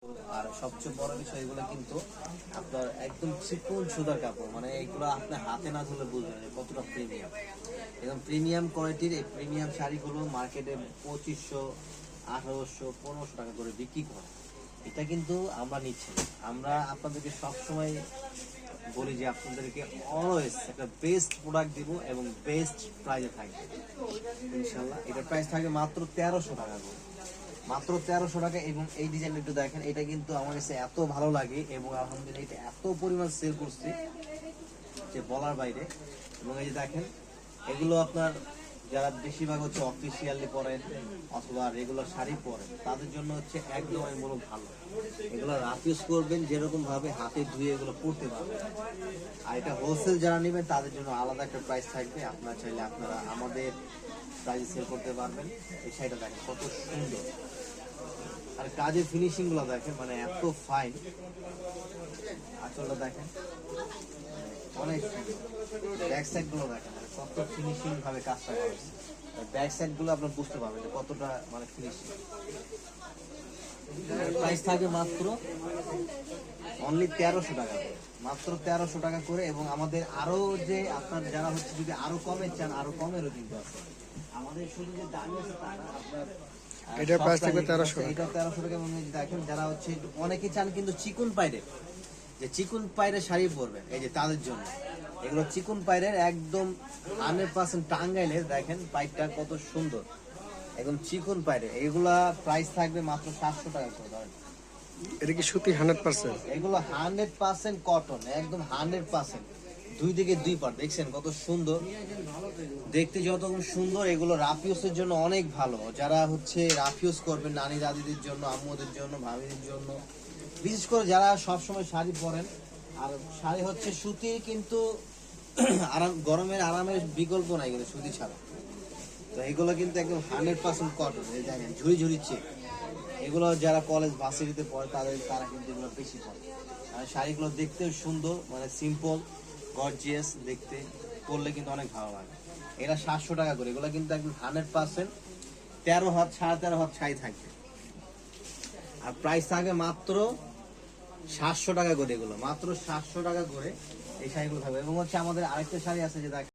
আর সবচেয়ে বড় বিষয় এগুলো কিন্তু আপনার একদম চিকন সুতার কাপড়, মানে এগুলো আপনি হাতে না ধরলে বুঝবেন যে কতটা প্রিমিয়াম। একদম প্রিমিয়াম কোয়ালিটির এই প্রিমিয়াম শাড়িগুলো মার্কেটে 2500, 1800, 1500 টাকা করে বিক্রি করে। এটা কিন্তু আমরা নিচ্ছি না। আমরা আপনাদেরকে সবসময় বলি যে আপনাদেরকে অলওয়েজ একটা বেস্ট প্রোডাক্ট দিব এবং বেস্ট প্রাইসে থাকবে ইনশাল্লাহ। এটার প্রাইস থাকবে মাত্র 1300 টাকা করে, মাত্র 1300 টাকা। এবং এই ডিজাইনটা একটু দেখেন, এটা কিন্তু আমার কাছে এত ভালো লাগে এবং আলহামদুলিল্লাহ এটা এত পরিমাণ সেল করছে যে বলার বাইরে। এবং এই যে দেখেন, এগুলো আপনার যারা বেশিরভাগ হচ্ছে অফিসিয়ালি পরেন অথবা রেগুলার শাড়ি পরেন তাদের জন্য হচ্ছে একদম আমি বলবো ভালো। এগুলো রাফ ইউজ করবেন, যেরকম ভাবে হাতে ধুয়ে এগুলো পরতে পারবেন। আর এটা হোলসেল যারা নেবেন তাদের জন্য আলাদা একটা প্রাইস থাকবে। আপনারা চাইলে আপনারা আমাদের প্রাইসে সেল করতে পারবেন। এই শাড়িটা দেখেন কত সুন্দর, আর কাজের ফিনিশিং গুলো দেখেন, মানে এত ফাইন। আঁচলটা দেখেন অনেক সুন্দর, ব্যাক সাইড গুলো দেখেন মানে কত ফিনিশিং ভাবে কাজটা করেছে। ব্যাক সাইড গুলো আপনার বুঝতে পারবেন যে কতটা মানে ফিনিশিং। প্রাইস থাকবে মাত্র অনলি 1300 টাকা করে, মাত্র 1300 টাকা করে। এবং আমাদের আরো যে আপনার যারা হচ্ছে যদি আরো কমে চান, আরো কমেরও কিন্তু আছে। আমাদের শুধু যে দামি আছে তা না, আপনার এটা প্রাইস থাকবে 1300 টাকা। এটা 1300 টাকা। মনে দেখেন যারা হচ্ছে অনেকে চান কিন্তু চিকন পাইরে, যে চিকন পাইরে শাড়ি পরবেন, এই যে তাদের জন্য এগুলো চিকন পাইরের একদম 100% টাঙ্গাইলের। দেখেন পাইপটা কত সুন্দর, একদম চিকন পাইরে। এগুলা প্রাইস থাকবে মাত্র 700 টাকা করে। ধরেন এটা কি সুতি 100%? এগুলো 100% কটন, একদম 100%। দুই দিকে দুই পাট, দেখছেন কত সুন্দর দেখতে, যত সুন্দর। এগুলো রাফ ইউজের জন্য অনেক ভালো। যারা হচ্ছে রাফ ইউজ করবেন নানি দাদিদের জন্য, আম্মুদের জন্য, ভাবিদের জন্য, বিশেষ করে যারা সবসময় শাড়ি পরেন। আর শাড়ি হচ্ছে সুতির, কিন্তু আরাম, গরমের আরামের বিকল্প নাই কিন্তু সুতি ছাড়া। তো এগুলো কিন্তু একদম 100% কটন। এই দেখেন ঝুড়ি ঝুড়ি চেক। এগুলো যারা কলেজ ভার্সিটিতে পড়ে তারা কিন্তু এগুলো বেশি পড়ে। আর শাড়িগুলো দেখতেও সুন্দর, মানে সিম্পল গর্জিয়াস দেখতে, পরলে কিন্তু অনেক ভালো লাগে। এটা 700 টাকা করে। এগুলো কিন্তু একদম 100% 13 হাত, 13.5 হাত শাড়ি থাকবে। আর প্রাইস থাকবে মাত্র 700 টাকা করে। এগুলো মাত্র 700 টাকা করে এই শাড়িগুলো থাকবে। এবং হচ্ছে আমাদের আরেকটা শাড়ি আছে যে